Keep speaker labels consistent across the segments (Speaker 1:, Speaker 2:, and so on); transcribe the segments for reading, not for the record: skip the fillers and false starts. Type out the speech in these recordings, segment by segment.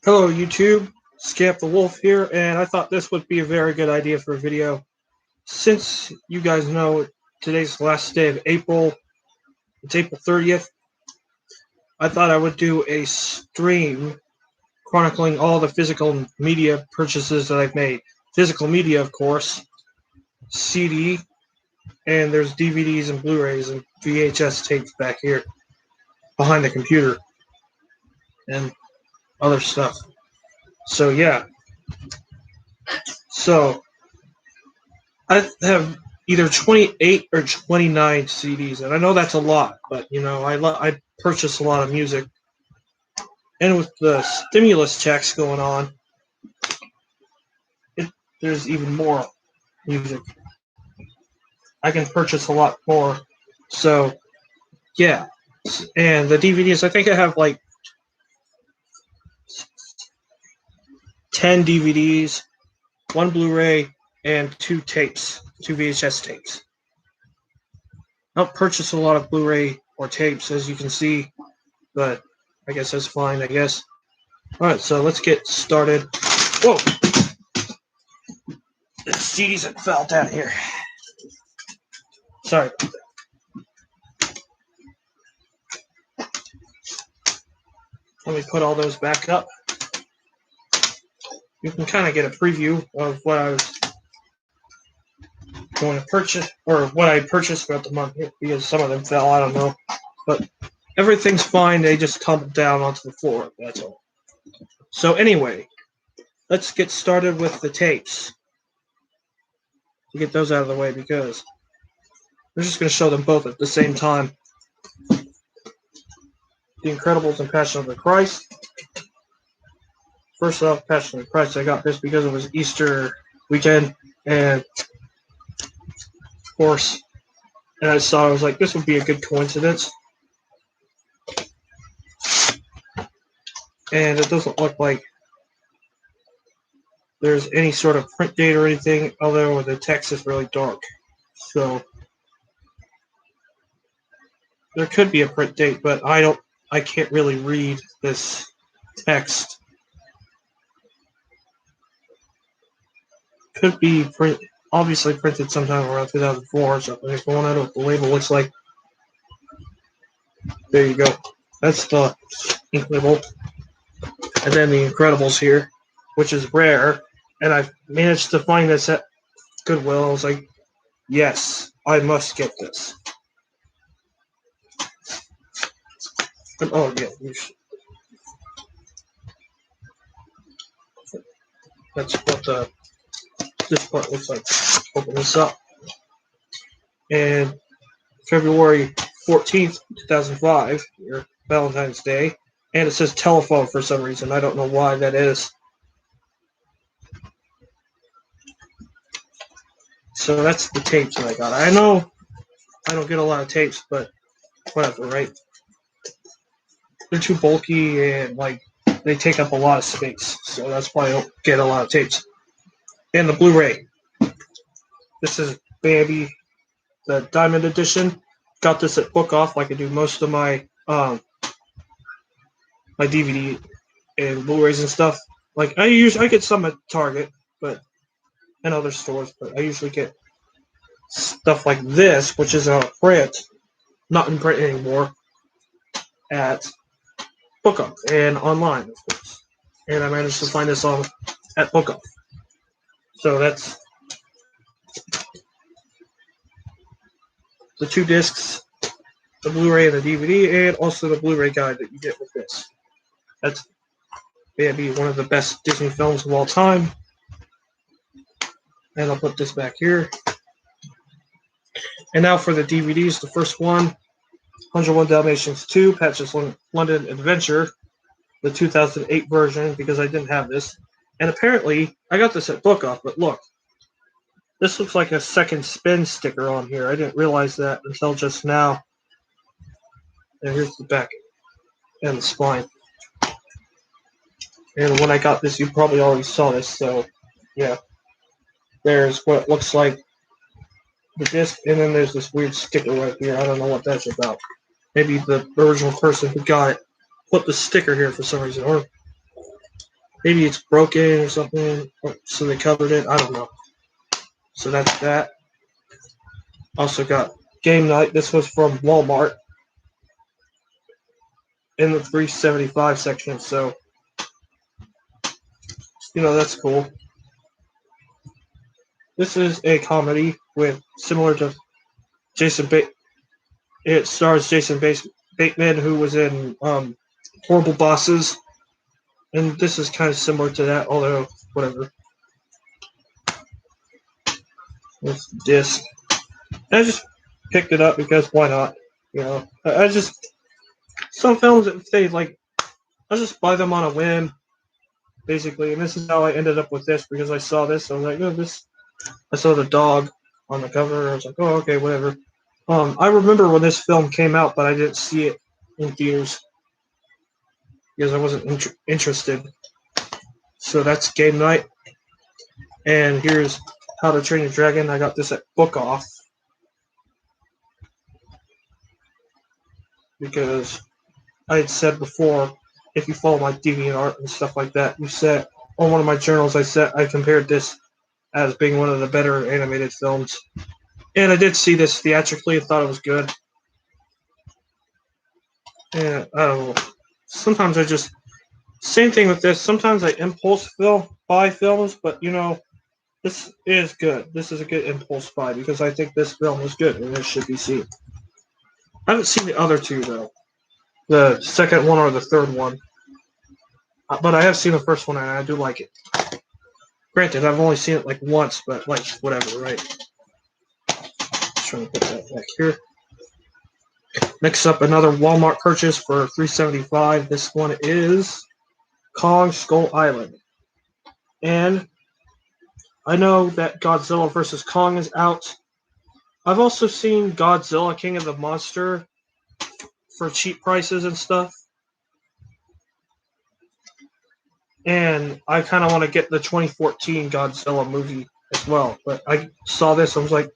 Speaker 1: Hello YouTube, Scamp the Wolf here, and I thought this would be a very good idea for a video. Since you guys know today's the last day of April, it's April 30th, I thought I would do a stream chronicling all the physical media purchases that I've made. Physical media, of course, CD, and there's DVDs and Blu-rays and VHS tapes back here behind the computer, and other stuff. So yeah. So I have either 28 or 29 CDs, and I know that's a lot, but you know, I purchase a lot of music, and with the stimulus checks going on, there's even more music. I can purchase a lot more. So yeah, and the DVDs, I think I have like 10 DVDs, one Blu-ray, and 2 tapes, 2 VHS tapes. I don't purchase a lot of Blu-ray or tapes, as you can see, but I guess that's fine, I guess. Alright, so let's get started. Whoa! The CDs that fell down here. Sorry about that. Let me put all those back up. You can kind of get a preview of what I was going to purchase, or what I purchased throughout the month, because some of them fell, I don't know. But everything's fine, they just tumbled down onto the floor, that's all. So anyway, let's get started with the tapes. To get those out of the way, because we're just going to show them both at the same time. The Incredibles and Passion of the Christ. First off, Passion of the Christ, I got this because it was Easter weekend, and of course, and I was like, this would be a good coincidence. And it doesn't look like there's any sort of print date or anything, although the text is really dark. So there could be a print date, but I can't really read this text. Could be obviously printed sometime around 2004 or something. If you want to know what the label looks like, there you go. That's the ink label. And then the Incredibles here, which is rare. And I managed to find this at Goodwill. I was like, yes, I must get this. And, oh, yeah. That's what this part looks like. Open this up. And February 14th, 2005, your Valentine's Day. And it says telephone for some reason. I don't know why that is. So that's the tapes that I got. I know I don't get a lot of tapes, but whatever, right? They're too bulky and like they take up a lot of space. So that's why I don't get a lot of tapes. And the Blu-ray. This is Bambi, the Diamond Edition. Got this at Book Off, like I do most of my my DVD and Blu-rays and stuff. Like I get some at Target, but and other stores, but I usually get stuff like this, which is in print, not in print anymore, at Book Off and online, of course. And I managed to find this on at Book Off. So that's the 2 discs, the Blu-ray and the DVD, and also the Blu-ray guide that you get with this. That's maybe one of the best Disney films of all time. And I'll put this back here. And now for the DVDs. The first one, 101 Dalmatians 2, Patch's London Adventure, the 2008 version, because I didn't have this. And apparently, I got this at Book Off, but look. This looks like a second spin sticker on here. I didn't realize that until just now. And here's the back and the spine. And when I got this, you probably already saw this, so yeah. There's what it looks like, the disc, and then there's this weird sticker right here. I don't know what that's about. Maybe the original person who got it put the sticker here for some reason, or maybe it's broken or something, so they covered it. I don't know. So that's that. Also got Game Night. This was from Walmart in the 375 section, so that's cool. This is a comedy with similar to Jason Bateman. It stars Jason Bateman, who was in Horrible Bosses, and this is kind of similar to that, although whatever. It's disc. I just picked it up because why not? I just some films that they like. I just buy them on a whim, basically, and this is how I ended up with this because I saw this. I was like, this. I saw the dog on the cover. I was like, oh, okay, whatever. I remember when this film came out, but I didn't see it in theaters because I wasn't interested. So that's Game Night. And here's How to Train Your Dragon. I got this at Book Off because I had said before, if you follow my DeviantArt and stuff like that, you said on one of my journals, I compared this as being one of the better animated films. And I did see this theatrically. I thought it was good. And I don't know. Sometimes same thing with this. Sometimes I impulse buy films, but this is good. This is a good impulse buy because I think this film is good and it should be seen. I haven't seen the other two though, the second one or the third one, but I have seen the first one and I do like it. Granted, I've only seen it like once, but like whatever, right? Just trying to put that back here. Next up, another Walmart purchase for $3.75. This one is Kong Skull Island, and I know that Godzilla vs. Kong is out. I've also seen Godzilla King of the Monster for cheap prices and stuff. And I kind of want to get the 2014 Godzilla movie as well. But I saw this, I was like,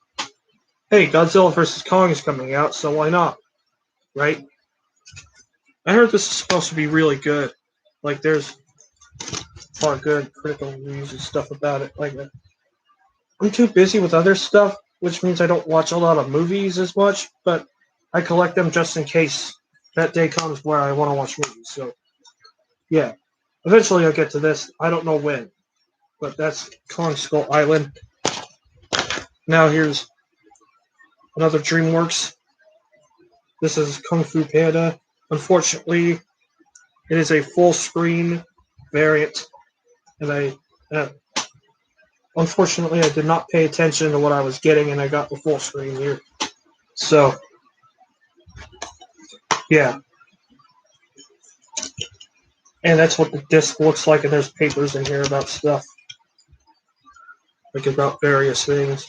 Speaker 1: hey, Godzilla vs. Kong is coming out, so why not? Right? I heard this is supposed to be really good. Like, there's a lot of good critical reviews and stuff about it. Like, I'm too busy with other stuff, which means I don't watch a lot of movies as much, but I collect them just in case that day comes where I want to watch movies. So, yeah. Eventually I'll get to this. I don't know when, but that's Kong Skull Island. Now here's another DreamWorks. This is Kung Fu Panda. Unfortunately, it is a full screen variant, and unfortunately, I did not pay attention to what I was getting, and I got the full screen here. So, yeah. And that's what the disc looks like, and there's papers in here about stuff. Like, about various things.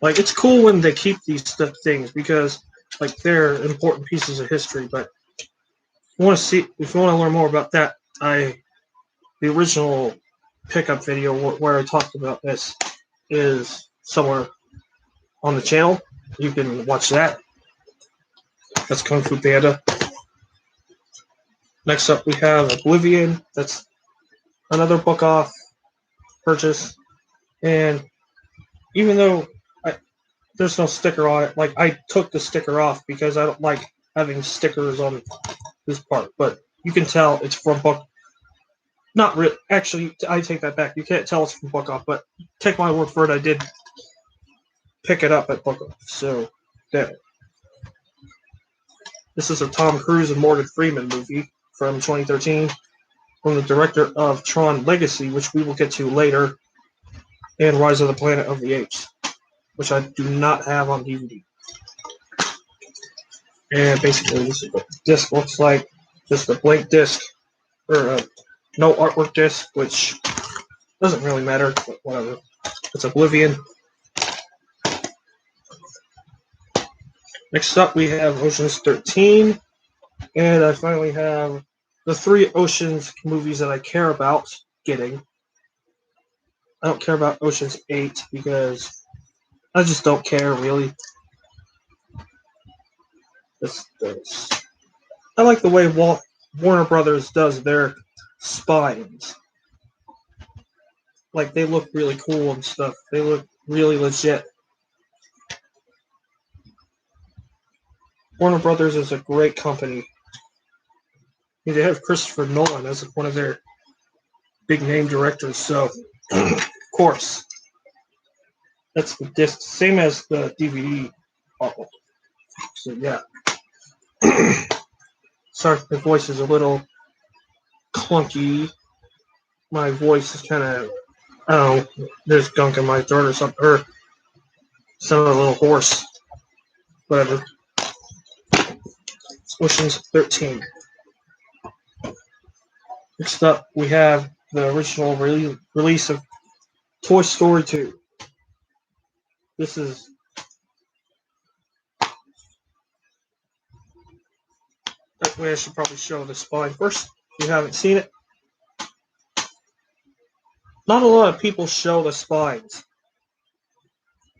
Speaker 1: Like, it's cool when they keep these things, because, like, they're important pieces of history, but if you want to learn more about that, the original pickup video where I talked about this is somewhere on the channel. You can watch that. That's Kung Fu Panda. Next up, we have Oblivion. That's another Book Off purchase. And even though there's no sticker on it, like, I took the sticker off because I don't like having stickers on this part. But you can tell it's from Book. Not really. Actually, I take that back. You can't tell it's from Book Off, but take my word for it, I did pick it up at Book Off. So, there. This is a Tom Cruise and Morgan Freeman movie from 2013 from the director of Tron Legacy, which we will get to later, and Rise of the Planet of the Apes, which I do not have on DVD. And basically, this is what the disc looks like. Just a blank disc, or no artwork disc, which doesn't really matter, but whatever. It's Oblivion. Next up, we have Ocean's 13, and I finally have the 3 Oceans movies that I care about getting. I don't care about Ocean's 8 because I just don't care, really. I like the way Warner Brothers does their spines. Like, they look really cool and stuff. They look really legit. Warner Brothers is a great company. They have Christopher Nolan as one of their big name directors, so of course. That's the disc, same as the DVD. So yeah. Sorry if my voice is a little clunky. My voice is kind of, I don't know, there's gunk in my throat or something, or sound a little hoarse. Whatever. Ocean's 13. Next up, we have the original release of Toy Story 2. This is that way. I should probably show the spine first. If you haven't seen it, not a lot of people show the spines,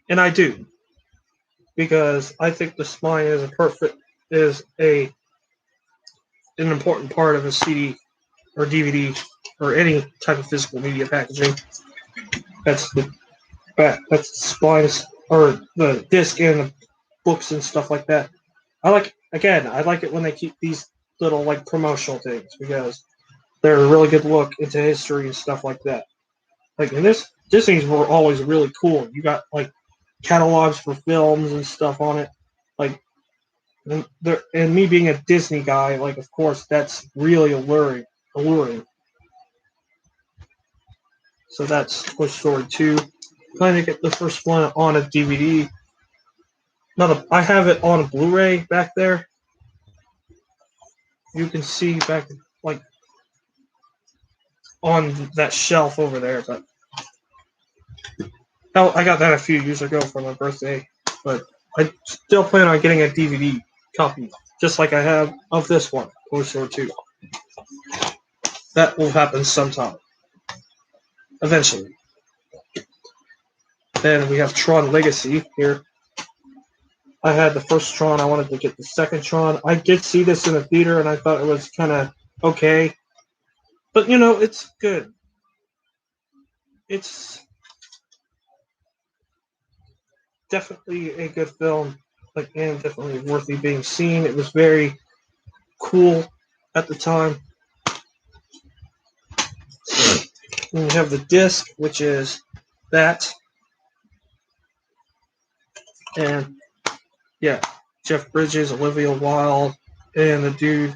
Speaker 1: and I do because I think the spine is an important part of a CD or DVD or any type of physical media packaging. That's the spines or the disc and the books and stuff like that. I like it when they keep these little like promotional things because they're a really good look into history and stuff like that. Like in this, Disney's were always really cool. You got like catalogs for films and stuff on it. Like, and me being a Disney guy, like of course that's really alluring. So that's Toy Story 2. Trying to get the first one on a DVD. I have it on a Blu-ray back there. You can see back like on that shelf over there, but I got that a few years ago for my birthday. But I still plan on getting a DVD copy, just like I have of this one, Toy Story 2. That will happen sometime, eventually. Then we have Tron Legacy here. I had the first Tron. I wanted to get the second Tron. I did see this in the theater, and I thought it was kind of okay. But, it's good. It's definitely a good film, and definitely worthy being seen. It was very cool at the time. And we have the disc, which is that. And, yeah, Jeff Bridges, Olivia Wilde, and the dude,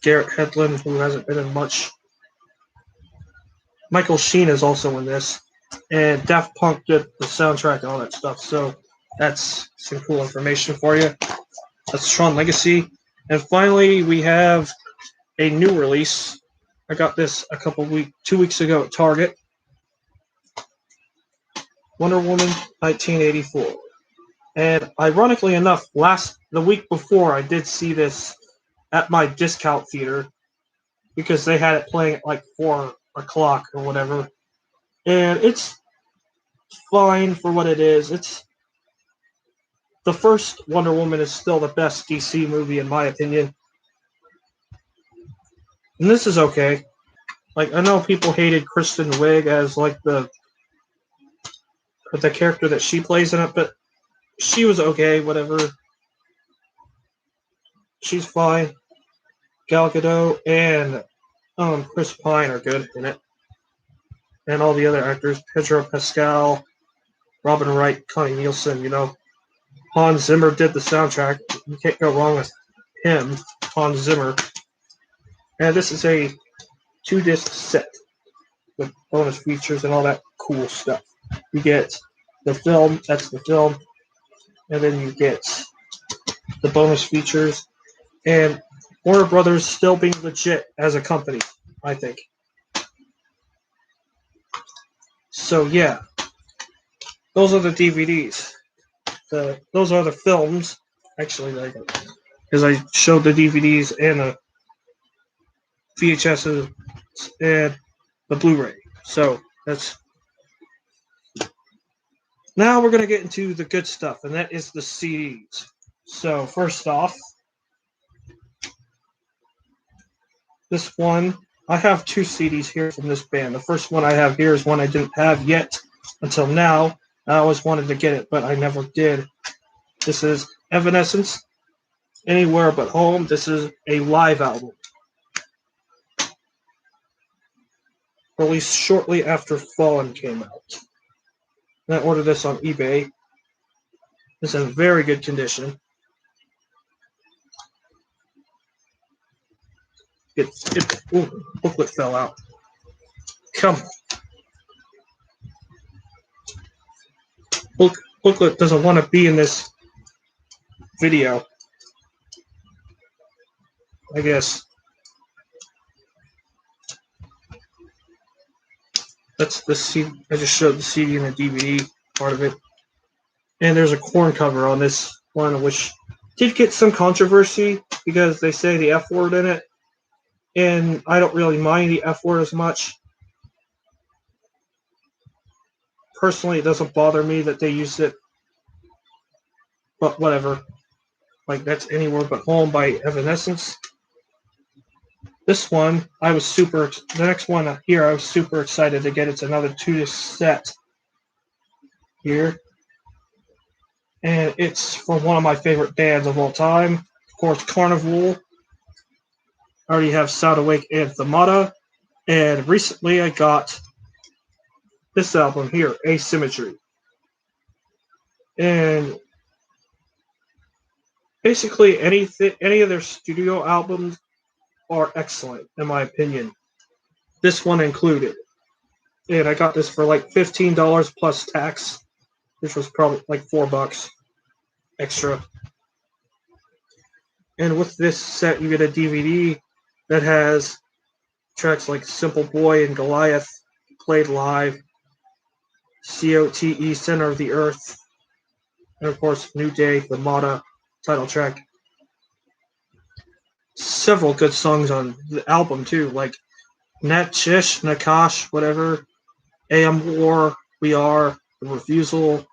Speaker 1: Garrett Hedlund, who hasn't been in much. Michael Sheen is also in this. And Daft Punk did the soundtrack and all that stuff. So that's some cool information for you. That's Tron Legacy. And finally, we have a new release. I got this 2 weeks ago at Target. Wonder Woman 1984. And ironically enough, the week before, I did see this at my discount theater because they had it playing at like 4 o'clock or whatever. And it's fine for what it is. The first Wonder Woman is still the best DC movie in my opinion. And this is okay. Like, I know people hated Kristen Wiig as like the character that she plays in it, but she was okay, whatever. She's fine. Gal Gadot and Chris Pine are good in it. And all the other actors, Pedro Pascal, Robin Wright, Connie Nielsen, Hans Zimmer did the soundtrack. You can't go wrong with him, Hans Zimmer. And this is a 2-disc set with bonus features and all that cool stuff. You get the film, that's the film, and then you get the bonus features. And Warner Brothers still being legit as a company, I think. So yeah, those are the DVDs. Those are the films, actually, because I showed the DVDs and the VHSs and the Blu-ray. So that's. Now we're going to get into the good stuff, and that is the CDs. So first off, This one, I have two CDs here from this band. The first one I have here is one I didn't have yet until now. I always wanted to get it, but I never did. This is Evanescence, Anywhere But Home. This is a live album, released shortly after Fallen came out. And I ordered this on eBay. It's in very good condition. Booklet fell out. Come on. Booklet doesn't want to be in this video, I guess. That's the CD. I just showed the CD and the DVD part of it. And there's a corn cover on this one, which did get some controversy because they say the F word in it. And I don't really mind the F word as much. Personally, it doesn't bother me that they use it. But whatever. Like, that's Anywhere But Home by Evanescence. This one, the next one here, I was super excited to get. It's another 2-disc set here. And it's from one of my favorite bands of all time. Of course, Carnival. I already have Sound Awake and Themata. And recently I got this album here, Asymmetry. And basically any of their studio albums are excellent, in my opinion. This one included. And I got this for like $15 plus tax, which was probably like $4 extra. And with this set, you get a DVD that has tracks like Simple Boy and Goliath played live, COTE, Center of the Earth, and of course New Day, the Mata title track. Several good songs on the album too, like Nachish, Nakash, whatever, AM War, We Are, The Refusal,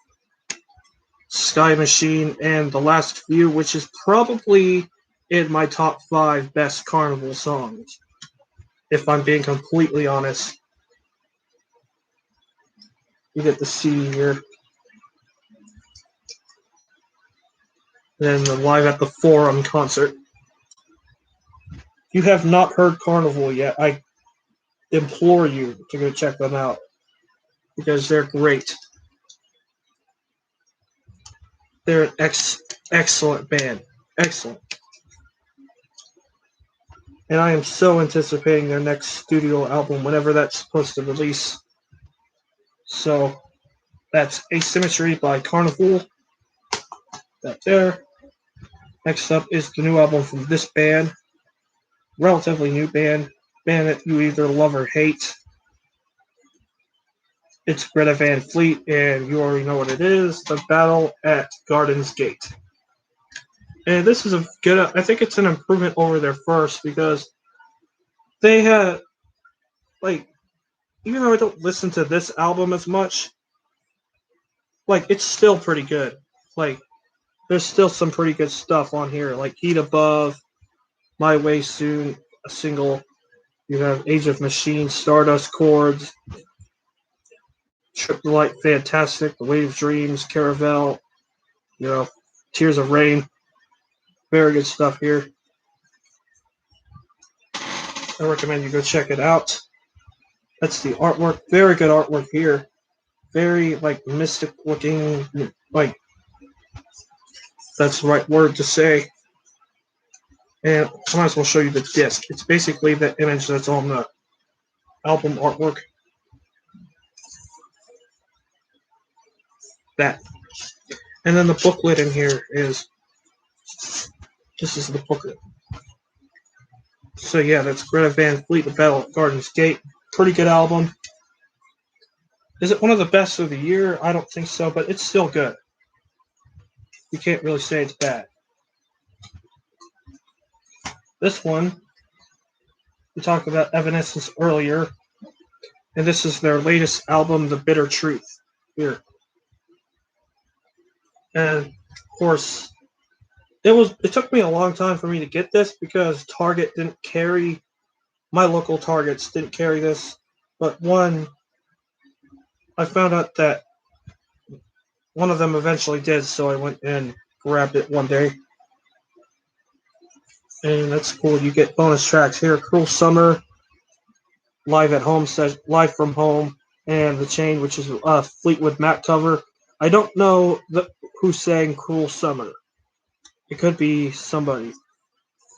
Speaker 1: Sky Machine, and The Last Few, which is probably in my top 5 best Carnival songs, if I'm being completely honest. You get the CD here. Then the Live at the Forum concert. If you have not heard Carnival yet, I implore you to go check them out because they're great. They're an excellent band. Excellent. And I am so anticipating their next studio album whenever that's supposed to release. So that's Asymmetry by Carnival. That there. Next up is the new album from this band. Relatively new band. Band that you either love or hate. It's Greta Van Fleet, and you already know what it is. The Battle at Garden's Gate. And this is I think it's an improvement over their first because they had, like, even though I don't listen to this album as much, like, it's still pretty good. Like, there's still some pretty good stuff on here, like Heat Above, My Way Soon, a single. You have Age of Machines, Stardust Chords, Trip the Light, Fantastic, The Wave Dreams, Caravel, Tears of Rain. Very good stuff here. I recommend you go check it out. That's the artwork. Very good artwork here. Very, like, mystic looking, like, that's the right word to say. And I might as well show you the disc. It's basically the image that's on the album artwork. That. And then the booklet in here this is the booklet. So yeah, that's Greta Van Fleet, The Battle at Garden's Gate. Pretty good album. Is it one of the best of the year? I don't think so, but it's still good. You can't really say it's bad. This one, we talked about Evanescence earlier, and this is their latest album, The Bitter Truth. Here. And of course, it took me a long time for me to get this because Target didn't carry my local Targets didn't carry this, but I found out that one of them eventually did, so I went and grabbed it one day. And that's cool. You get bonus tracks here: Cruel Summer, Live at Home, Live from Home, and The Chain, which is a Fleetwood Mac cover. I don't know who sang Cruel Summer. It could be somebody.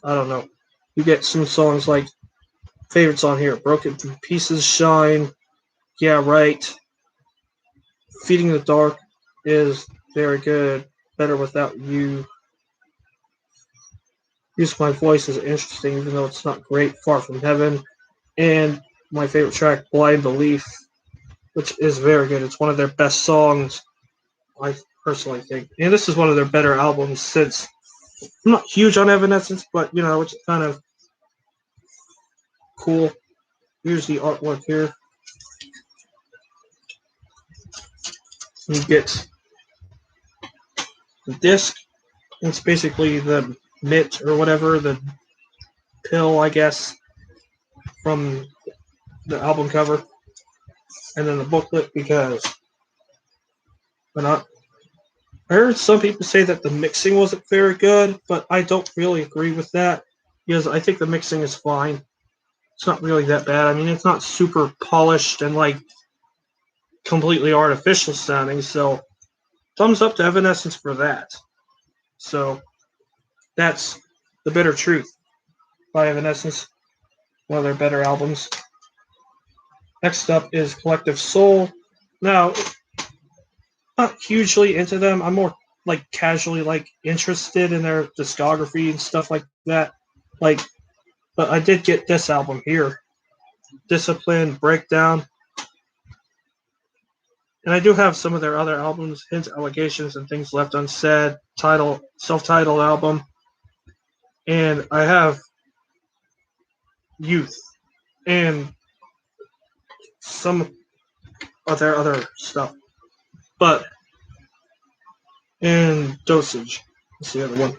Speaker 1: I don't know. You get some songs like favorites on here: Broken to Pieces, Shine, Yeah Right, Feeding the Dark is very good, Better Without You. Use My Voice is interesting, even though it's not great, Far From Heaven. And my favorite track, Blind Belief, which is very good. It's one of their best songs, I personally think. And this is one of their better albums since I'm not huge on Evanescence, but it's kind of cool. Here's the artwork here. You get the disc. It's basically the mitt or whatever, the pill, I guess, from the album cover. And then the booklet, because we're not. I heard some people say that the mixing wasn't very good, but I don't really agree with that, because I think the mixing is fine. It's not really that bad. I mean, it's not super polished and completely artificial sounding, so thumbs up to Evanescence for that. So that's The Bitter Truth by Evanescence, one of their better albums. Next up is Collective Soul. Now, not hugely into them. I'm more casually interested in their discography and stuff like that. But I did get this album here, Discipline, Breakdown. And I do have some of their other albums, Hints, Allegations, and Things Left Unsaid, self-titled album. And I have Youth and some of their other stuff. But and Dosage. That's the other one.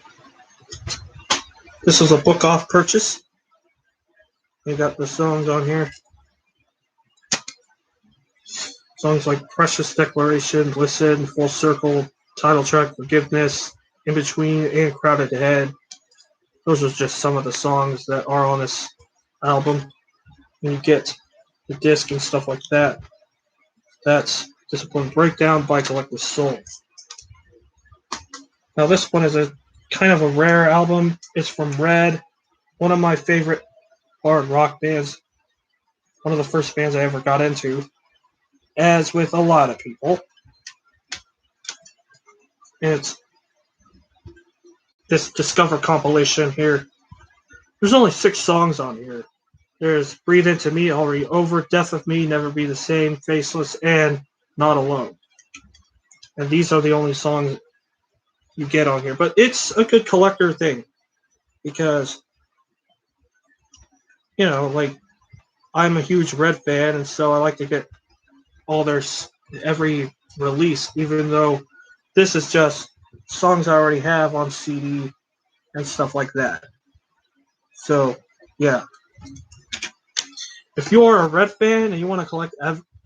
Speaker 1: This was a book off purchase. They got the songs on here. Songs like Precious Declaration, Listen, Full Circle, title track Forgiveness, In Between, and Crowded Head. Those are just some of the songs that are on this album. And you get the disc and stuff like that. That's Discipline Breakdown by Collective Soul. Now this one is a kind of a rare album. It's from Red, one of my favorite hard rock bands. One of the first bands I ever got into, as with a lot of people. And it's this Discover compilation here. There's only 6 songs on here. There's Breathe Into Me, Already Over, Death of Me, Never Be the Same, Faceless, and Not Alone. And these are the only songs you get on here. But it's a good collector thing, because, I'm a huge Red fan, and so I like to get all their every release, even though this is just songs I already have on CD and stuff like that. So, yeah. If you are a Red fan and you want to collect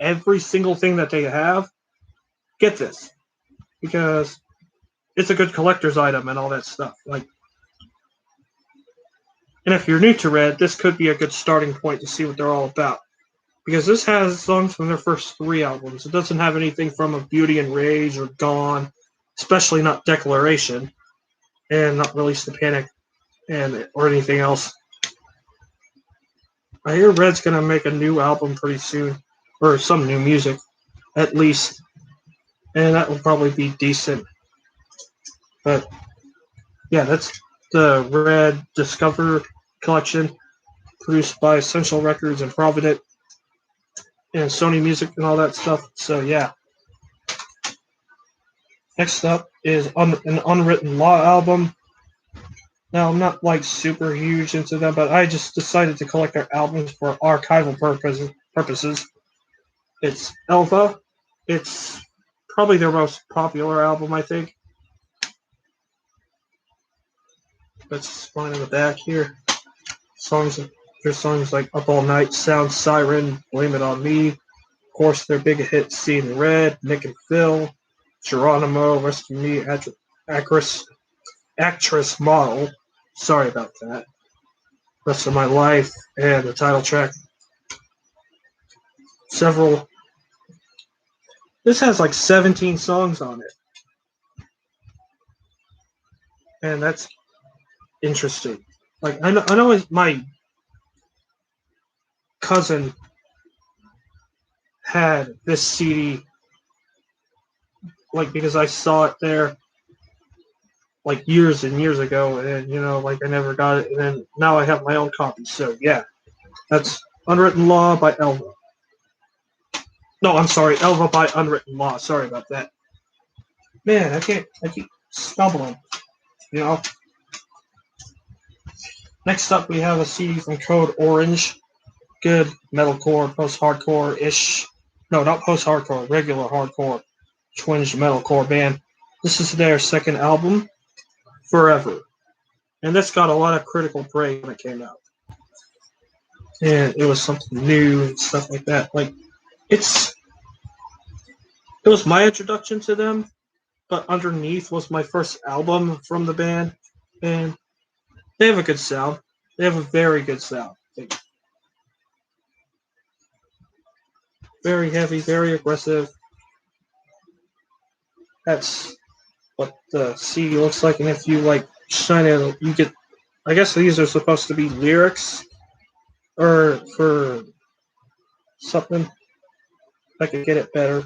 Speaker 1: every single thing that they have, get this, because it's a good collector's item and all that stuff. And if you're new to Red, this could be a good starting point to see what they're all about, because this has songs from their first 3 albums. It doesn't have anything from Beauty and Rage or Gone, especially not Declaration, and not Release the Panic or anything else. I hear Red's going to make a new album pretty soon, or some new music, at least, and that will probably be decent. But, yeah, that's the Red Discover collection, produced by Essential Records and Provident, and Sony Music and all that stuff. So, yeah. Next up is an Unwritten Law album. Now, I'm not super huge into them, but I just decided to collect their albums for archival purposes. It's Elva. It's probably their most popular album, I think. That's fine in the back here. Songs There's songs like Up All Night, Sound Siren, Blame It On Me. Of course, their big hit, Seeing Red, Nick and Phil, Geronimo, Rescue Me, Actress Model. Sorry about that. Rest of My Life, and the title track. Several. This has like 17 songs on it. And that's interesting. Like, I know my cousin had this CD, like, because I saw it there like years and years ago, and like I never got it, and then now I have my own copy. So yeah, that's Unwritten Law by Elva. No, I'm sorry, Elva by Unwritten Law. Sorry about that. Man, I keep stumbling. Next up, we have a CD from Code Orange. Good metalcore, post-hardcore-ish. No, not post-hardcore, regular hardcore, twinge metalcore band. This is their second album, Forever. And this got a lot of critical praise when it came out. And it was something new and stuff like that. Like, it was my introduction to them, but Underneath was my first album from the band. And they have a good sound. They have a very good sound. Very heavy, very aggressive. That's what the CD looks like. And if you like shine it, you get. I guess these are supposed to be lyrics, or for something. I could get it better.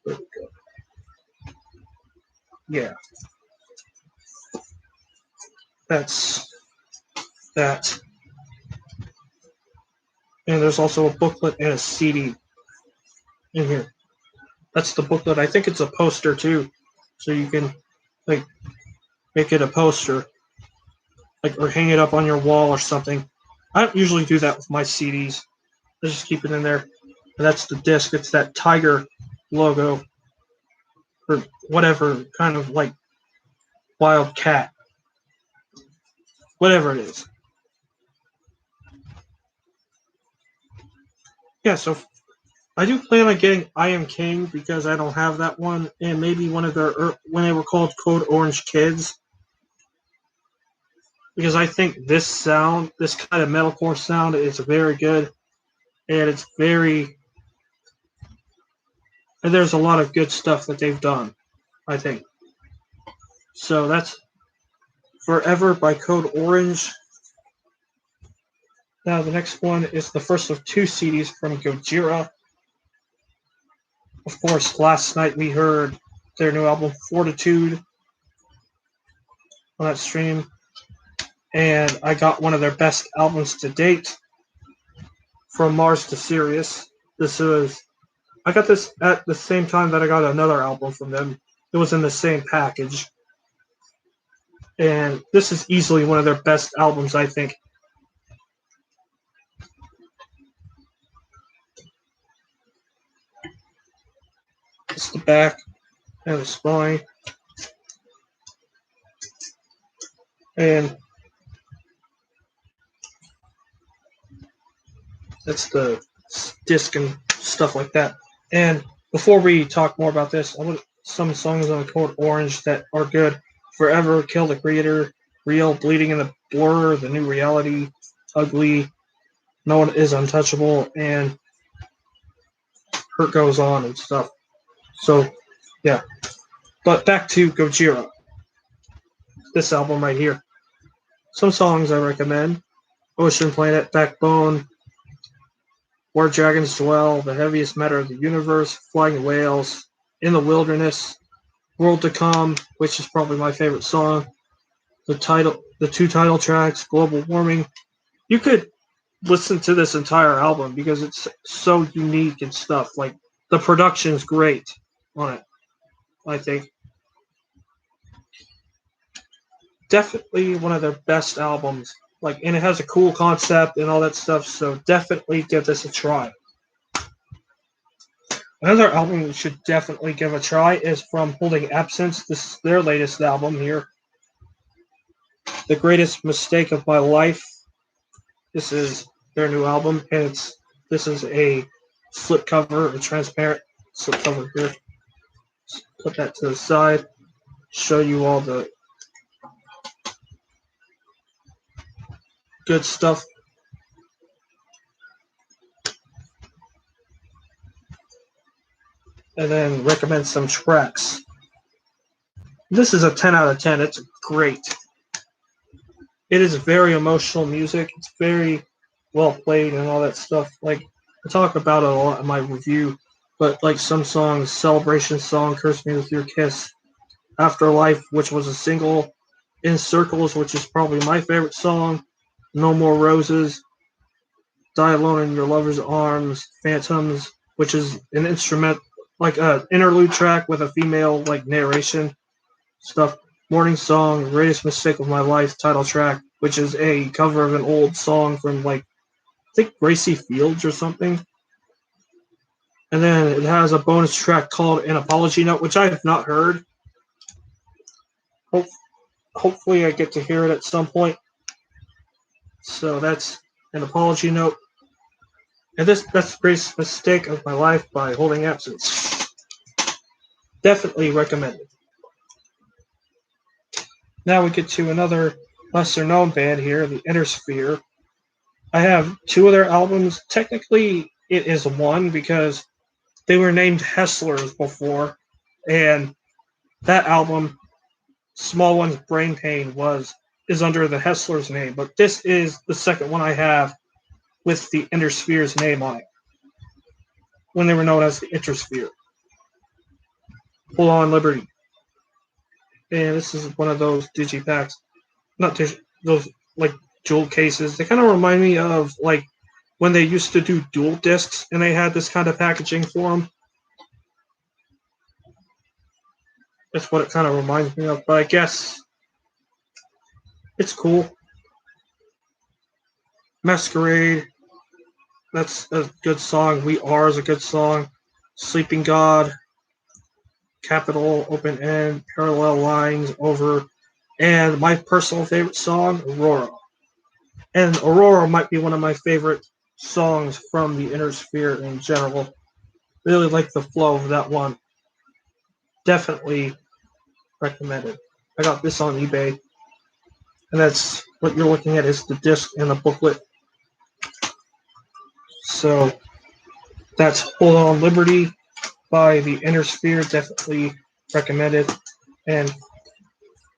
Speaker 1: There we go. Yeah. That's that. And there's also a booklet and a CD in here. That's the booklet. I think it's a poster too, so you can like make it a poster, like, or hang it up on your wall or something. I don't usually do that with my CDs. I just keep it in there. And that's the disc. It's that tiger logo, or whatever, kind of like wild cat, whatever it is. Yeah, so I do plan on getting I Am King because I don't have that one, and maybe one of their when they were called Code Orange Kids, because I think this sound, this kind of metalcore sound, is very good, and it's very, and there's a lot of good stuff that they've done, I think. So that's Forever by Code Orange. Now the next one is the first of two CDs from Gojira. Of course, last night we heard their new album Fortitude on that stream, and I got one of their best albums to date, From Mars to Sirius. I got this at the same time that I got another album from them. It was in the same package, and this is easily one of their best albums, I think. It's the back and the spine. And that's the disc and stuff like that. And before we talk more about this, I want some songs on Code Orange that are good. Forever, Kill the Creator, Real, Bleeding in the Blur, The New Reality, Ugly, No One Is Untouchable, and Hurt Goes On and stuff. So, yeah. But back to Gojira. This album right here. Some songs I recommend: Ocean Planet, Backbone, Where Dragons Dwell, The Heaviest Matter of the Universe, Flying Whales, In the Wilderness, World to Come, which is probably my favorite song, the two title tracks, Global Warming. You could listen to this entire album because it's so unique and stuff. Like, the production's great on it, I think. Definitely one of their best albums. Like, and it has a cool concept and all that stuff, so definitely give this a try. Another album you should definitely give a try is from Holding Absence. This is their latest album here. The Greatest Mistake of My Life. This is their new album, and this is a slip cover, a transparent slip cover here. Just put that to the side, show you all the good stuff. And then recommend some tracks. This is a 10 out of 10. It's great. It is very emotional music. It's very well played and all that stuff. Like, I talk about it a lot in my review, but like some songs, Celebration Song, Curse Me With Your Kiss, Afterlife, which was a single, In Circles, which is probably my favorite song, No More Roses, Die Alone in Your Lover's Arms, Phantoms, which is an instrument, like an interlude track with a female like narration stuff. Morning Song, Greatest Mistake of My Life, title track, which is a cover of an old song from like I think Gracie Fields or something. And then it has a bonus track called An Apology Note, which I have not heard. Hopefully I get to hear it at some point. So that's An Apology Note. And that's the greatest mistake of my life by Holding Absence. Definitely recommended. Now we get to another lesser known band here, the Inner Sphere. I have two of their albums. Technically, it is one because they were named Hesslers before, and that album, Small One's Brain Pain, is under the Hesslers name. But this is the second one I have with the Inner Sphere's name on it, when they were known as the Inner Sphere. Hold On Liberty. And this is one of those digipacks. Not those like jewel cases. They kind of remind me of like when they used to do dual discs and they had this kind of packaging for them. That's what it kind of reminds me of. But I guess it's cool. Masquerade. That's a good song. We Are is a good song. Sleeping God. Capital, Open End, Parallel Lines, Over, and my personal favorite song, Aurora. And Aurora might be one of my favorite songs from the Inner Sphere in general. Really like the flow of that one. Definitely recommended. I got this on eBay. And that's what you're looking at is the disc and the booklet. So that's Hold On Liberty by the Inner Sphere. Definitely recommended. And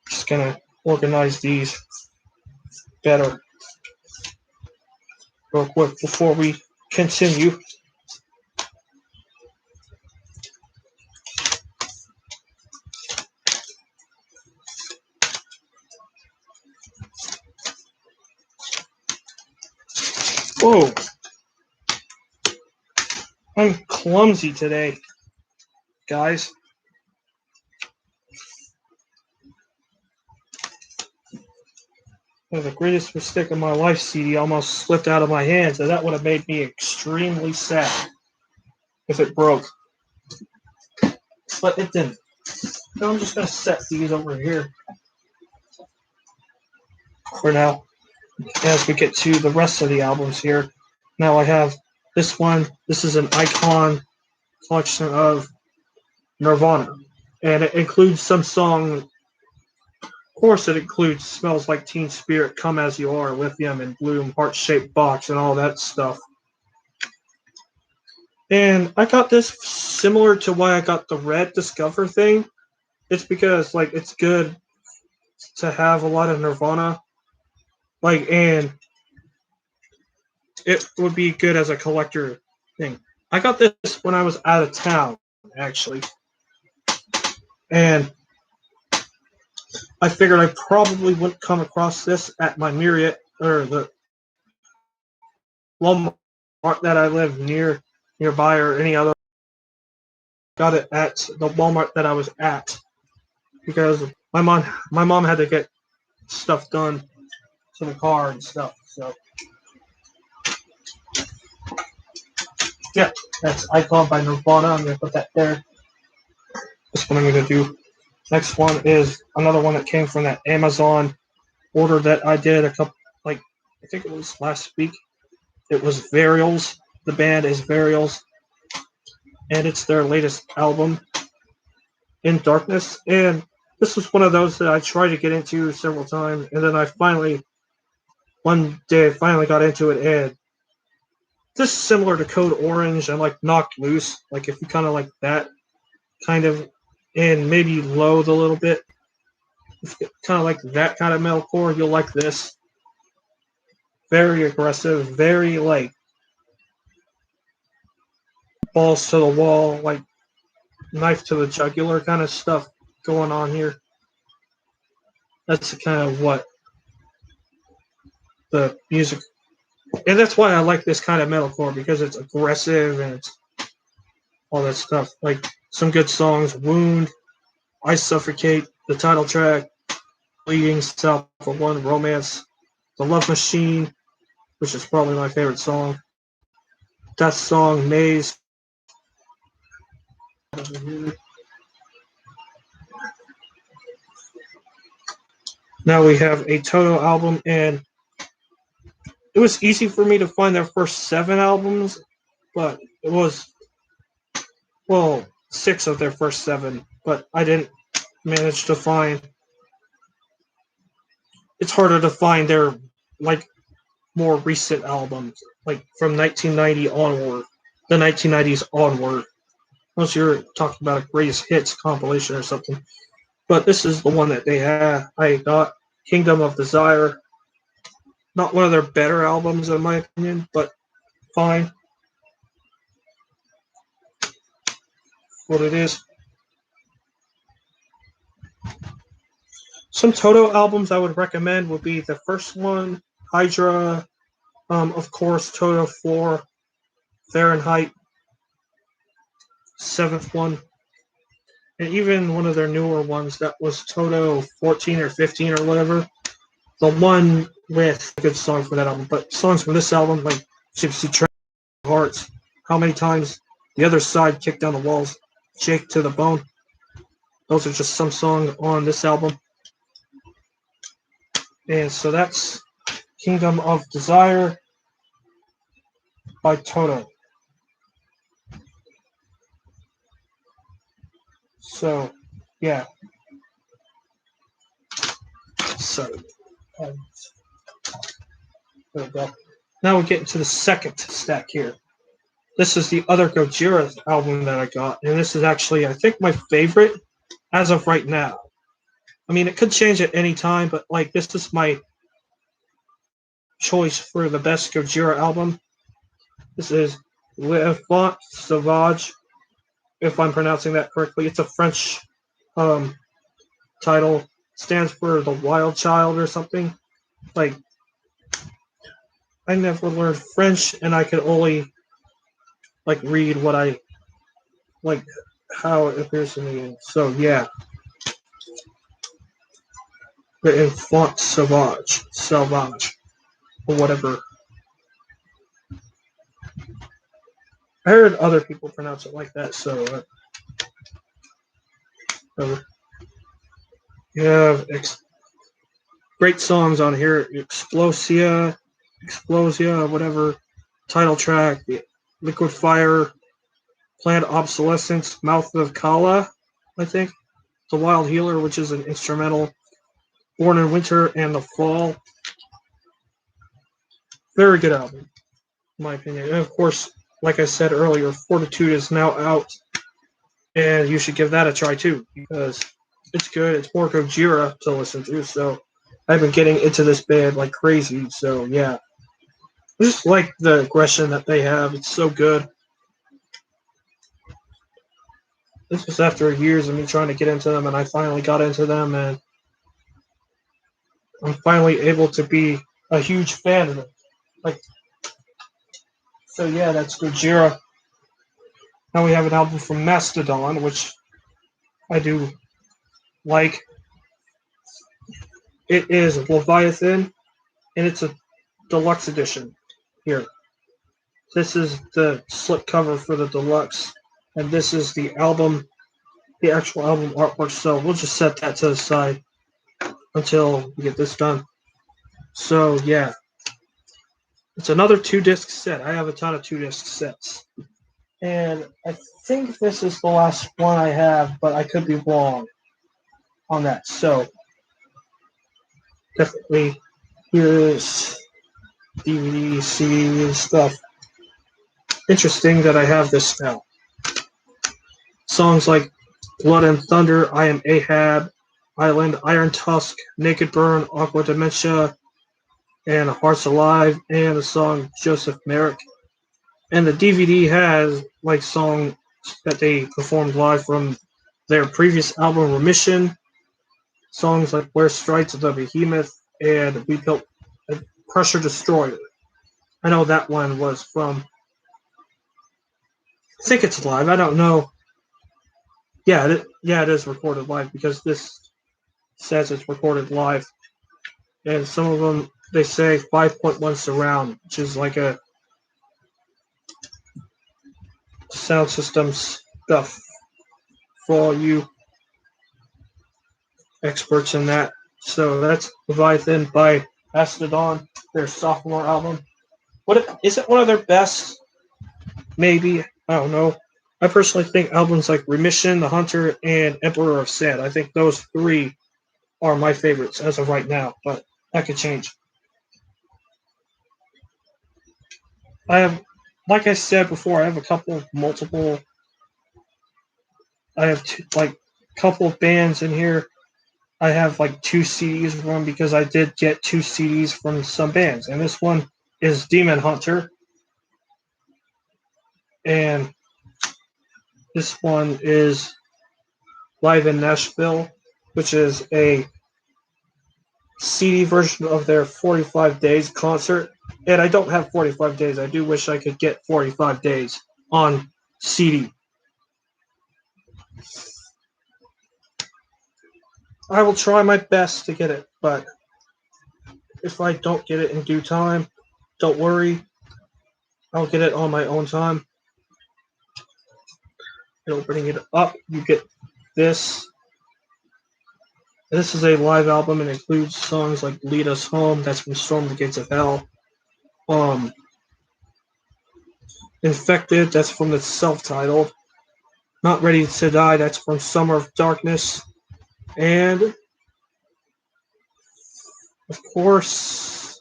Speaker 1: just gonna organize these better real quick before we continue. Whoa. I'm clumsy today, guys. The greatest mistake of my life CD almost slipped out of my hands, and that would have made me extremely sad if it broke. But it didn't. So I'm just going to set these over here for now as we get to the rest of the albums here. Now I have this one. This is an icon collection of Nirvana, and it includes some songs. Of course, it includes Smells Like Teen Spirit, Come As You Are, Lithium and Bloom, Heart-Shaped Box, and all that stuff. And I got this similar to why I got the Red Discover thing. It's because, like, it's good to have a lot of Nirvana. Like, and it would be good as a collector thing. I got this when I was out of town, actually. And I figured I probably wouldn't come across this at my Marriott or the Walmart that I live nearby or any other. Got it at the Walmart that I was at because my mom had to get stuff done to the car and stuff. So yeah, that's Icon by Nirvana. I'm gonna put that there. That's what I'm gonna do. Next one is another one that came from that Amazon order that I did a couple like I think it was last week. It was Varials. The band is Varials, and it's their latest album, In Darkness. And this was one of those that I tried to get into several times, and then one day, I finally got into it, and this is similar to Code Orange and like Knocked Loose. Like if you kind of like that kind of, and maybe Loathe a little bit, if you kind of like that kind of metalcore, you'll like this. Very aggressive, very like balls to the wall, like knife to the jugular kind of stuff going on here. That's kind of what the music, and that's why I like this kind of metalcore, because it's aggressive and it's all that stuff. Like some good songs: Wound, I Suffocate, the title track, Bleeding, South for One, Romance, The Love Machine, which is probably my favorite song, That Song, Maze. Now we have a Toto album, and it was easy for me to find their first 7 albums, but it was, well, 6 of their first 7, but I didn't manage to find. It's harder to find their like more recent albums, like from 1990 onward, the 1990s onward. Unless you're talking about a greatest hits compilation or something. But this is the one that they had. I got Kingdom of Desire. Not one of their better albums, in my opinion, but fine. What it is. Some Toto albums I would recommend would be the first one, Hydra, of course, Toto 4, Fahrenheit, 7th one, and even one of their newer ones that was Toto 14 or 15 or whatever. The one with a good song for that album, but songs from this album, like Gypsy Train, Hearts, How Many Times the Other Side, Kick Down the Walls, Shake to the Bone. Those are just some songs on this album. And so that's Kingdom of Desire by Toto. So, yeah. So, there we go. Now we get into the second stack here. This is the other Gojira album that I got, and this is actually, I think, my favorite as of right now. I mean, it could change at any time, but like this is my choice for the best Gojira album. This is Leopard Sauvage, if I'm pronouncing that correctly. It's a French title. Stands for the Wild Child or something. Like, I never learned French, and I could only like read what I like, how it appears to me. So yeah, the Enfant Sauvage, or whatever. I heard other people pronounce it like that, so you have great songs on here. Explosia, whatever. Title track, Liquid Fire, Planned Obsolescence, Mouth of Kala, I think. The Wild Healer, which is an instrumental. Born in Winter and the Fall. Very good album, in my opinion. And of course, like I said earlier, Fortitude is now out, and you should give that a try too, because it's good. It's more Gojira to listen to, so I've been getting into this band like crazy, so yeah. I just like the aggression that they have. It's so good. This was after years of me trying to get into them, and I finally got into them, and I'm finally able to be a huge fan of them. Like, so yeah, that's Gojira. Now we have an album from Mastodon, which I do like. It is Leviathan, and it's a deluxe edition. Here, this is the slipcover for the deluxe, and this is the album, the actual album artwork. So we'll just set that to the side until we get this done. So yeah, It's another 2-disc set. I have a ton of 2-disc sets. And I think this is the last one I have, but I could be wrong on that. So, definitely, here's DVD, CD, and stuff. Interesting that I have this now. Songs like Blood and Thunder, I Am Ahab, Island, Iron Tusk, Naked Burn, Aqua Dementia, and Hearts Alive, and the song Joseph Merrick. And the DVD has like songs that they performed live from their previous album Remission, songs like Where Strikes the Behemoth and We Built a Crusher Destroyer. I know that one was from, I think it's live, I don't know. Yeah, it is recorded live because this says it's recorded live. And some of them, they say 5.1 surround, which is like a sound system stuff for all you experts in that. So that's Leviathan by Mastodon, their sophomore album. What is it? One of their best? Maybe, I don't know. I personally think albums like Remission, The Hunter, and Emperor of Sand. I think those three are my favorites as of right now, but that could change. I have, like I said before, I have a couple multiple. I have like couple of bands in here. I have like 2 CDs from because I did get 2 CDs from some bands, and this one is Demon Hunter, and this one is Live in Nashville, which is a CD version of their 45 Days concert. And I don't have 45 Days. I do wish I could get 45 Days on CD. I will try my best to get it, but if I don't get it in due time, don't worry. I'll get it on my own time. And opening it up, you get this. This is a live album and includes songs like Lead Us Home, that's from Storm the Gates of Hell. Infected, that's from the self-titled. Not Ready to Die, that's from Summer of Darkness. And, of course,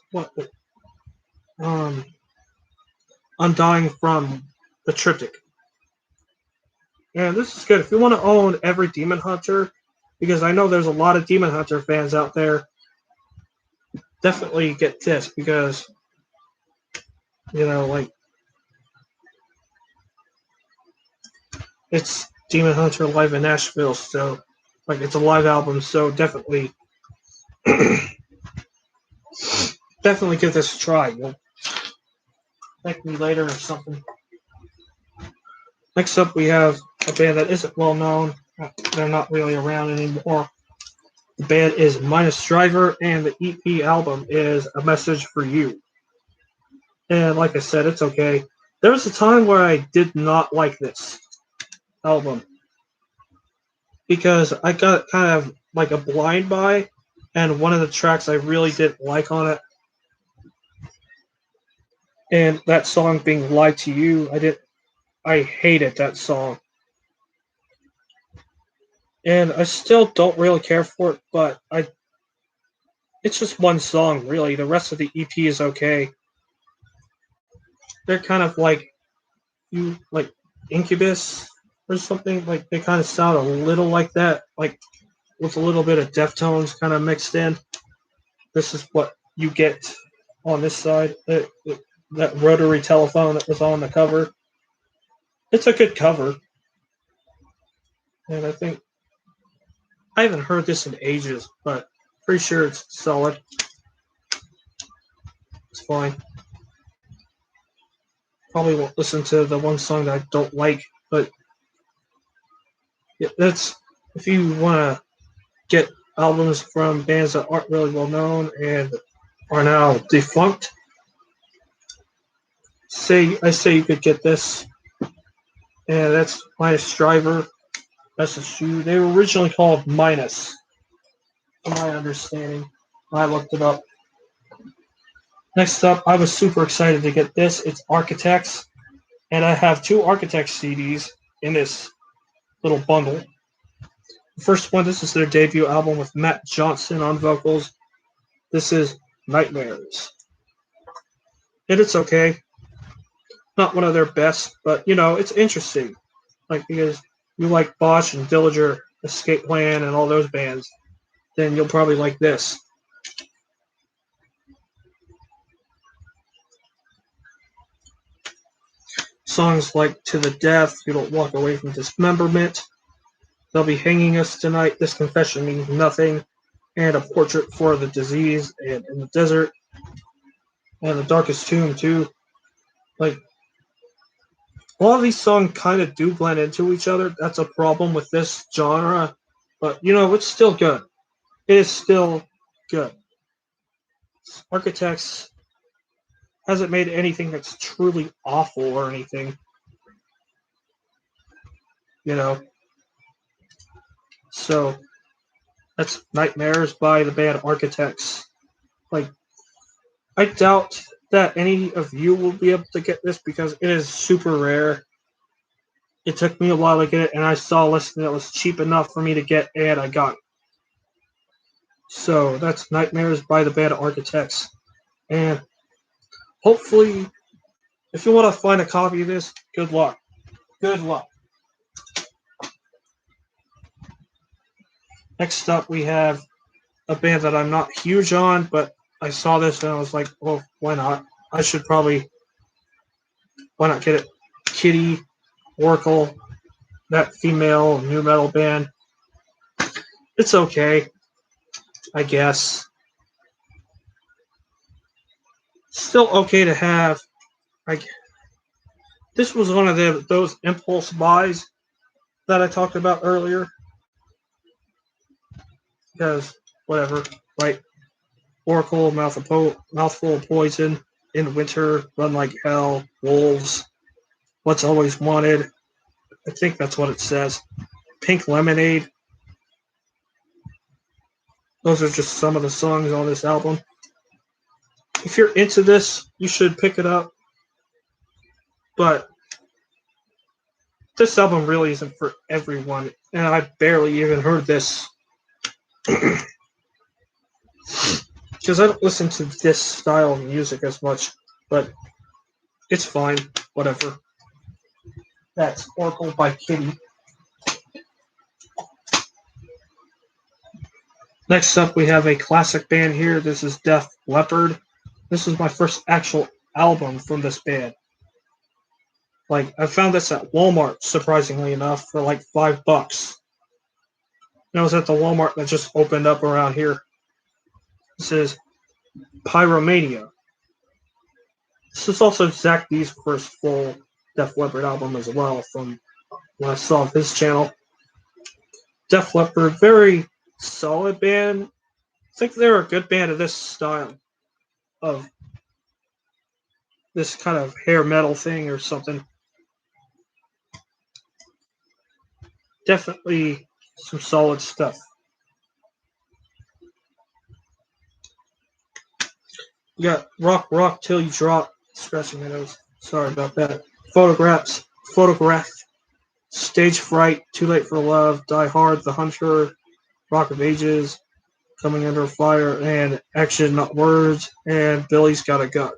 Speaker 1: Undying from the Triptych. And this is good. If you want to own every Demon Hunter, because I know there's a lot of Demon Hunter fans out there, definitely get this because, like, it's Demon Hunter live in Nashville, so, like, it's a live album, so definitely give this a try. You'll thank me later or something. Next up, we have a band that isn't well known. They're not really around anymore. The band is Minus Driver, and the EP album is A Message for You. And like I said, it's okay. There was a time where I did not like this album because I got kind of like a blind buy, and one of the tracks I really didn't like on it, and that song being Lie to You, I hated that song. And I still don't really care for it, but it's just one song, really. The rest of the EP is okay. They're kind of like Incubus or something. Like they kind of sound a little like that, like with a little bit of Deftones kind of mixed in. This is what you get on this side. That rotary telephone that was on the cover. It's a good cover. And I think I haven't heard this in ages, but pretty sure it's solid. It's fine. Probably won't listen to the one song that I don't like, but yeah, that's if you want to get albums from bands that aren't really well known and are now defunct. I say you could get this, and that's Minus Driver. That's a shoe. They were originally called Minus, from my understanding. I looked it up. Next up, I was super excited to get this. It's Architects, and I have two Architects CDs in this little bundle. The first one, this is their debut album with Matt Johnson on vocals. This is Nightmares. And it's okay. Not one of their best, but it's interesting. Like, because you like Bosch and Dillinger, Escape Plan, and all those bands, then you'll probably like this. Songs like To the Death, You Don't Walk Away from Dismemberment, They'll Be Hanging Us Tonight, This Confession Means Nothing, and A Portrait for the Disease, and In the Desert, and The Darkest Tomb, too. Like, a lot of these songs kind of do blend into each other. That's a problem with this genre. But, it's still good. It is still good. Architects hasn't made anything that's truly awful or anything. So, that's Nightmares by the band Architects. Like, I doubt that any of you will be able to get this because it is super rare. It took me a while to get it, and I saw a listing that was cheap enough for me to get, and I got it. So that's Nightmares by the band Architects. And hopefully, if you want to find a copy of this, good luck. Good luck. Next up, we have a band that I'm not huge on, but I saw this and I was like, well, why not? Why not get it? Kitty, Oracle, that female new metal band. It's okay, I guess. Still okay to have. This was one of those impulse buys that I talked about earlier. Because, whatever, right? Oracle, Mouthful of Poison, In Winter, Run Like Hell, Wolves, What's Always Wanted. I think that's what it says. Pink Lemonade. Those are just some of the songs on this album. If you're into this, you should pick it up. But this album really isn't for everyone, and I barely even heard this. Because I don't listen to this style of music as much, but it's fine. Whatever. That's Oracle by Kitty. Next up, we have a classic band here. This is Def Leopard. This is my first actual album from this band. Like, I found this at Walmart, surprisingly enough, for like $5. And I was at the Walmart that just opened up around here. This is Pyromania. This is also Zach D's first full Def Leppard album as well, from what I saw of his channel. Def Leppard, very solid band. I think they're a good band of this style, of this kind of hair metal thing or something. Definitely some solid stuff. You got Rock Till You Drop. Scratching my nose. Sorry about that. Photograph. Stage Fright. Too Late for Love. Die Hard. The Hunter. Rock of Ages. Coming Under Fire. And Action Not Words. And Billy's Got a Gun.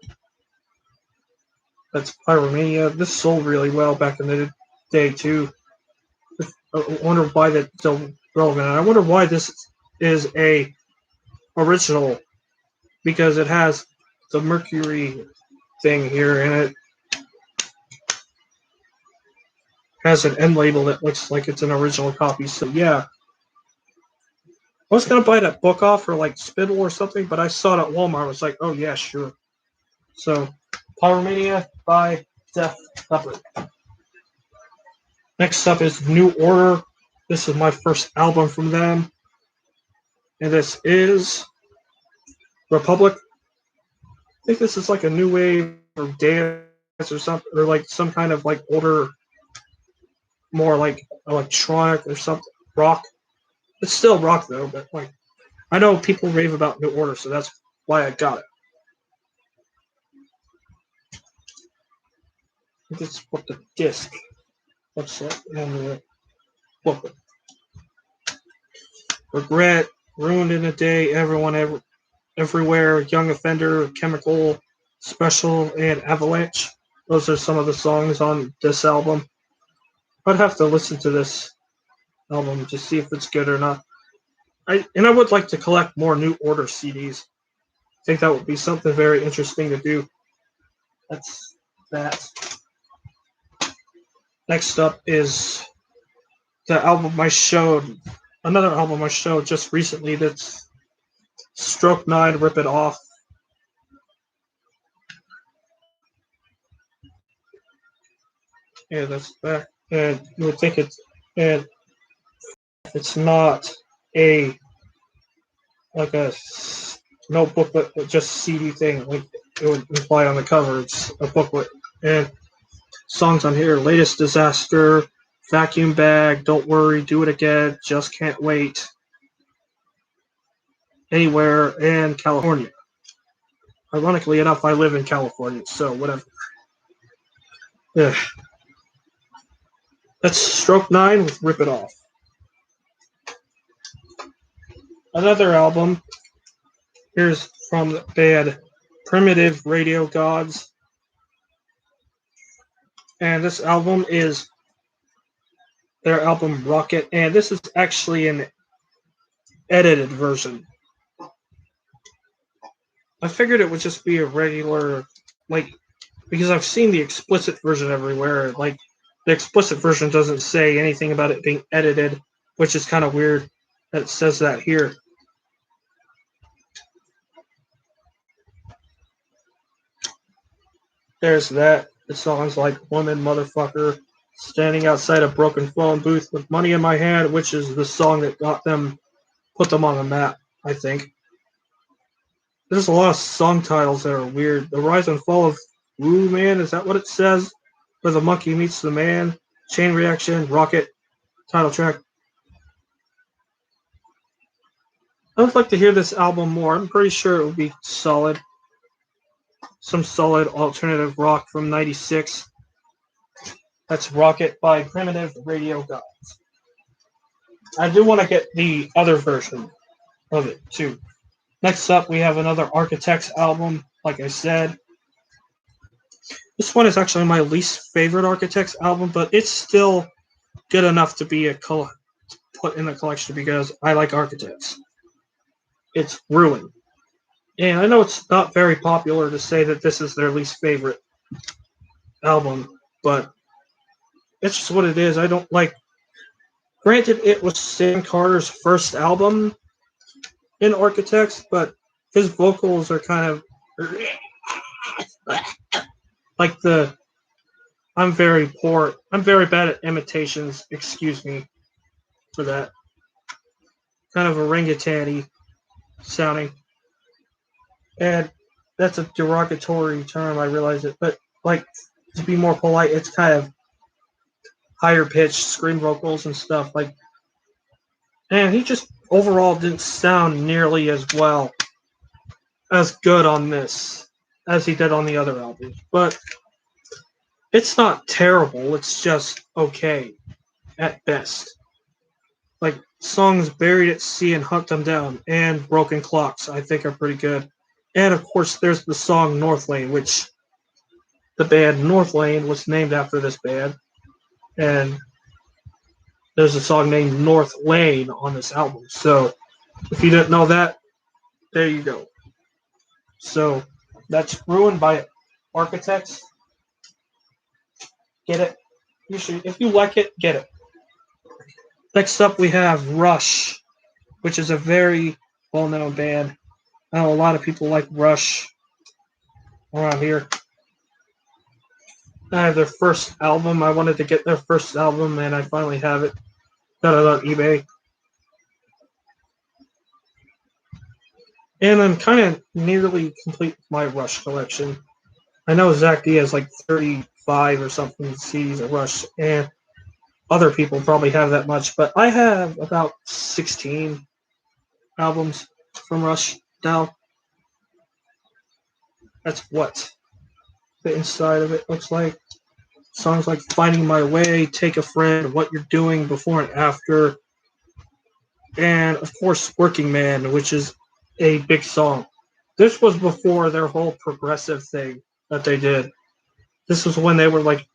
Speaker 1: That's Pyromania. This sold really well back in the day too. I wonder why that's still relevant. And I wonder why this is a original, because it has the Mercury thing here, and it has an end label that looks like it's an original copy. So yeah, I was gonna buy that book off for like Spittle or something, but I saw it at Walmart. I was like, oh yeah, sure. So Pyromania by Def Leppard. Next up is New Order. This is my first album from them, and this is Republic. I think this is like a new wave or dance or something, or like some kind of like older, more like electronic or something, rock. It's still rock though, but like I know people rave about New Order, so that's why I got it. This is what the disc looks like in the booklet. Regret, Ruined in a Day, Everyone Everywhere, Young Offender, Chemical, Special, and Avalanche. Those are some of the songs on this album. I'd have to listen to this album to see if it's good or not. I would like to collect more New Order CDs. I think that would be something very interesting to do. That's that. Next up is the album I showed, another album I showed just recently. That's Stroke 9, Rip It Off. Yeah, that's that. And you would think it's not a like a no booklet, but just CD thing. Like it would imply on the cover, it's a booklet. And songs on here: Latest Disaster, Vacuum Bag, Don't Worry, Do It Again, Just Can't Wait, Anywhere, and California. Ironically enough, I live in California, so whatever. Yeah. That's Stroke 9 with Rip It Off. Another album. Here's from the band Primitive Radio Gods. And this album is their album Rocket. And this is actually an edited version. I figured it would just be a regular, like, because I've seen the explicit version everywhere. Like, the explicit version doesn't say anything about it being edited, which is kind of weird that it says that here. There's that. The songs like Woman, Motherfucker, Standing Outside a Broken Phone Booth with Money in My Hand, which is the song that put them on the map, I think. There's a lot of song titles that are weird. The Rise and Fall of Woo Man, is that what it says? Where the Monkey Meets the Man, Chain Reaction, Rocket, title track. I would like to hear this album more. I'm pretty sure it would be solid. Some solid alternative rock from '96. That's Rocket by Primitive Radio Gods. I do want to get the other version of it too. Next up, we have another Architects album. Like I said, this one is actually my least favorite Architects album, but it's still good enough to be put in the collection because I like Architects. It's Ruin. And I know it's not very popular to say that this is their least favorite album, but it's just what it is. I don't like. Granted, it was Sam Carter's first album in Architects, but his vocals are kind of like I'm very poor. I'm very bad at imitations. Excuse me for that. Kind of orangutan-y sounding. And that's a derogatory term, I realize it. But, like, to be more polite, it's kind of higher pitched scream vocals and stuff. Like, and he just overall didn't sound nearly as good on this as he did on the other albums. But it's not terrible. It's just okay at best. Like, songs Buried at Sea and Hunt Them Down and Broken Clocks, I think, are pretty good. And, of course, there's the song North Lane, which the band North Lane was named after this band. And there's a song named North Lane on this album. So, if you didn't know that, there you go. So, that's Ruined by Architects. Get it? You should, if you like it, get it. Next up, we have Rush, which is a very well-known band. I know a lot of people like Rush around here. I have their first album. I wanted to get their first album, and I finally have it. Got it on eBay. And I'm kind of nearly complete with my Rush collection. I know Zach D has like 35 or something CDs of Rush, and other people probably have that much, but I have about 16 albums from Rush now. That's what the inside of it looks like. Songs like Finding My Way, Take a Friend, What You're Doing, Before and After, and of course Working Man, which is a big song. This was before their whole progressive thing that they did. This was when they were like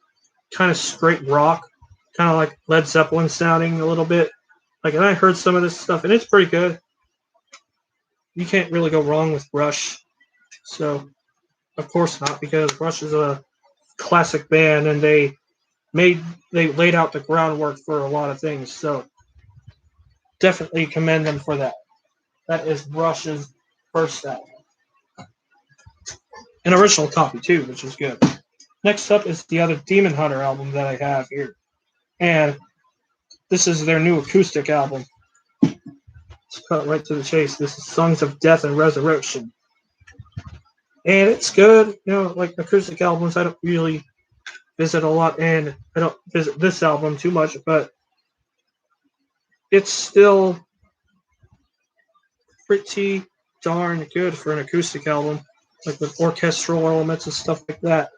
Speaker 1: kind of straight rock, kind of like Led Zeppelin sounding a little bit. Like, and I heard some of this stuff, and it's pretty good. You can't really go wrong with Rush. So, of course not, because Rush is a classic band, and they laid out the groundwork for a lot of things. So, definitely commend them for that. That is Rush's first album. An original copy, too, which is good. Next up is the other Demon Hunter album that I have here. And this is their new acoustic album. Let's cut right to the chase. This is Songs of Death and Resurrection. And it's good. You know, like acoustic albums, I don't really visit a lot, and I don't visit this album too much, but it's still pretty darn good for an acoustic album, like with orchestral elements and stuff like that.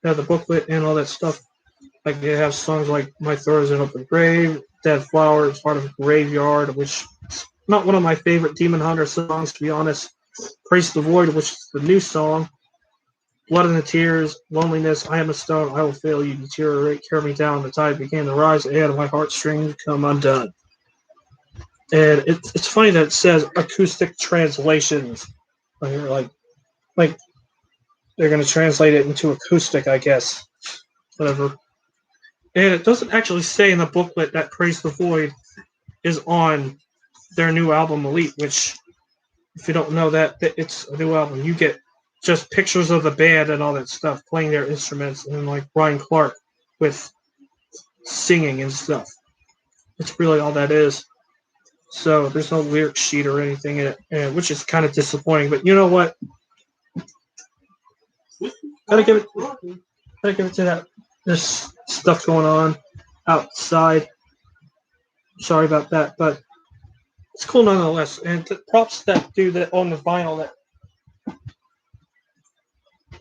Speaker 1: Yeah, the booklet and all that stuff. Like they have songs like My Throat is an Open Grave, Dead Flowers, Heart of a Graveyard, which is not one of my favorite Demon Hunter songs, to be honest. Praise the Void, which is the new song. Blood and the Tears, Loneliness, I Am a Stone, I Will Fail You, Deteriorate, Carry Me Down, The Tide Began to Rise, and My Heartstrings Come Undone. And it's funny that it says acoustic translations. Like they're going to translate it into acoustic, I guess. Whatever. And it doesn't actually say in the booklet that Praise the Void is on their new album, Elite, which, if you don't know that it's a new album, you get just pictures of the band and all that stuff, playing their instruments, and like Brian Clark with singing and stuff. It's really all that is. So there's no lyric sheet or anything in it, which is kind of disappointing. But you know what? Gotta give it to that. There's stuff going on outside. Sorry about that, but it's cool nonetheless. And props to that dude that owned the vinyl that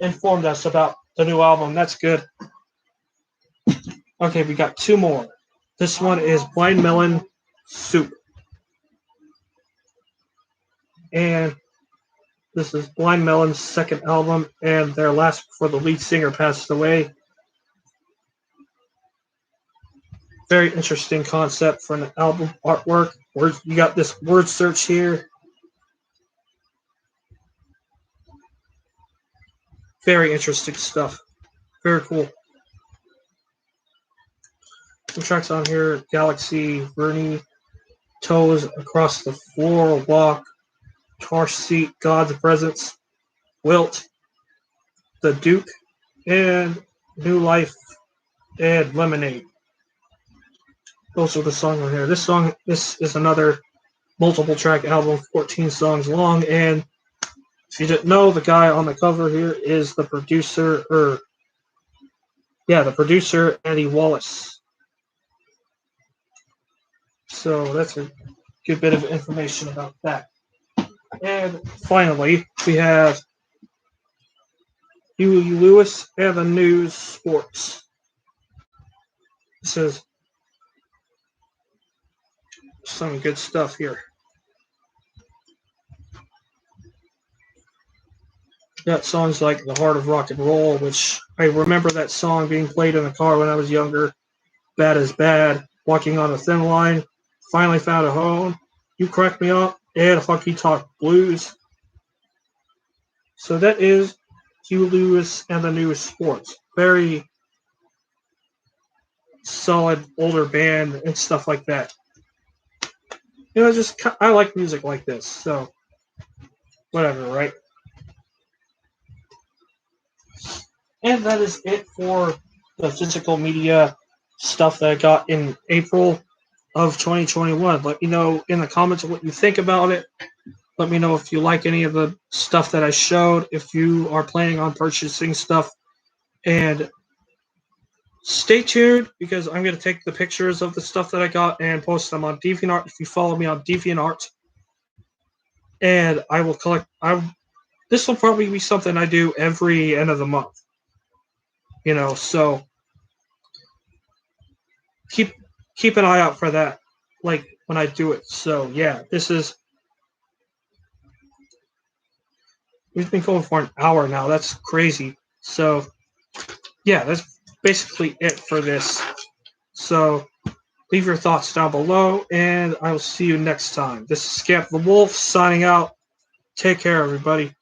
Speaker 1: informed us about the new album. That's good. Okay, we got two more. This one is Blind Melon Soup. And this is Blind Melon's second album, and their last before the lead singer passed away. Very interesting concept for an album artwork. You got this word search here. Very interesting stuff. Very cool. Some tracks on here: Galaxy, Vernie, Toes, Across the Floor, Walk, Car Seat, God's Presence, Wilt, The Duke, and New Life, and Lemonade. Those are the songs on here. This is another multiple track album, 14 songs long, and if you didn't know, the guy on the cover here is the producer, the producer, Eddie Wallace. So that's a good bit of information about that. And finally, we have Huey Lewis and the News Sports. This is some good stuff here. Got songs like The Heart of Rock and Roll, which I remember that song being played in the car when I was younger. Bad is Bad, Walking on a Thin Line, Finally Found a Home, You Crack Me Up, and Honky Tonk Blues. So that is Huey Lewis and the News Sports. Very solid older band and stuff like that. You know, I like music like this, so whatever, right? And that is it for the physical media stuff that I got in April of 2021. Let me know in the comments what you think about it. Let me know if you like any of the stuff that I showed, if you are planning on purchasing stuff. And stay tuned, because I'm going to take the pictures of the stuff that I got and post them on DeviantArt if you follow me on DeviantArt. And I will collect. This will probably be something I do every end of the month. So keep an eye out for that, like when I do it. So yeah, we've been going for an hour now. That's crazy. So yeah, that's basically it for this. So leave your thoughts down below, and I will see you next time. This is Scamp the Wolf signing out. Take care, everybody.